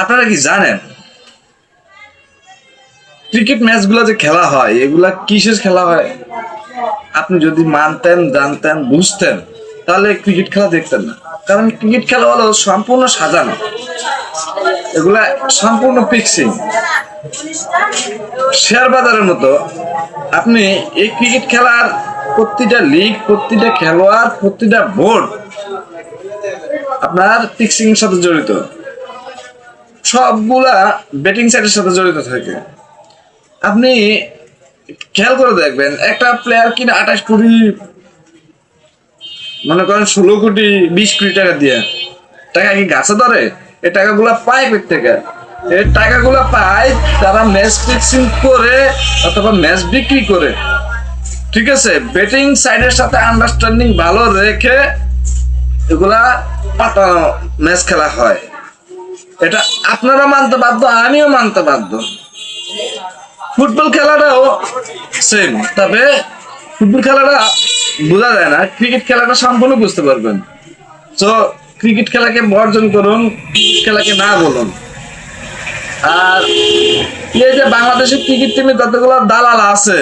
আপনারা কি জানেন ক্রিকেট ম্যাচগুলো যে খেলা হয় এগুলা কিসের খেলা হয়? আপনি যদি মানতেন, জানতেন, বুঝতেন, তাহলে ক্রিকেট খেলা দেখতেন না। কারণ ক্রিকেট খেলা হলো সম্পূর্ণ সাজানো, এগুলা সম্পূর্ণ ফিক্সিং, শেয়ার বাজারের মতো। আপনি এই ক্রিকেট খেলার প্রতিটা লিগ, প্রতিটা খেলোয়াড়, প্রতিটা বোর্ড আপনার ফিক্সিং এর সাথে জড়িত, সবগুলা বেটিং সাইটের সাথে জড়িত থাকে। আপনি খেয়াল করে দেখবেন, একটা প্লেয়ার কিনা 28 কোটি, মনে করেন 16 কোটি, 20 কোটি টাকা দিয়ে, টাকা কি গাছে ধরে? এই টাকাগুলা পায় কোথা থেকে? এই টাকাগুলা পায় তারা ম্যাচ ফিক্সিং করে অথবা ম্যাচ বিক্রি করে। ঠিক আছে, বেটিং সাইডের সাথে আন্ডারস্ট্যান্ডিং ভালো রেখে এগুলা পাতানো ম্যাচ খেলা হয়। এটা আপনারা মানতে বাধ্য, আমিও মানতে বাধ্য। ফুটবল খেলাটাও সেম, তবে ফুটবল খেলাটা বোঝা যায় না, ক্রিকেট খেলাটা সম্পূর্ণ বুঝতে পারবেন। তো ক্রিকেট খেলাকে বর্জন করুন, ক্রিকেট খেলাকে না বলুন। আর এই যে বাংলাদেশের ক্রিকেট টিমে যতগুলো দালাল আছে,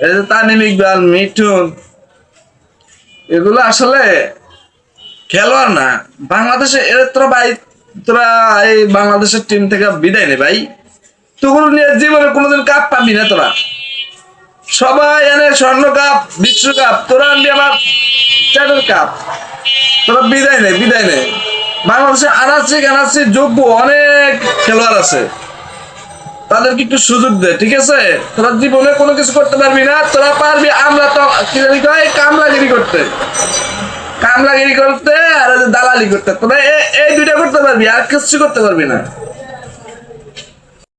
এই যে তামিম ইকবাল, মিঠুন, এগুলো আসলে খেলোয়াড় না। বাংলাদেশে এর তোরা ভাই, তোরা এই বাংলাদেশের টিম থেকে বিদায় নে ভাই, তোগুলো নিয়ে জীবনে কোনোদিন কাপ পাবি না তোরা। সবাই এনে স্বর্ণ কাপ, বিশ্বকাপ, তোরা আনবি আমার চ্যাটের কাপ। তোরা বিদায় নে, বিদায় নে। বাংলাদেশে আনাচ্ছি যোগ্য অনেক খেলোয়াড় আছে, তাদেরকে একটু সুযোগ দে। ঠিক আছে, তোরা জীবনে কোনো কিছু করতে পারবি না, তোরা পারবি আমরা তো কি জানি কয় কামলাগিরি করতে, কামলাগিরি করতে আর দালালি করতে। তোরা এই দুইটা করতে পারবি, আর কিছু করতে পারবি না।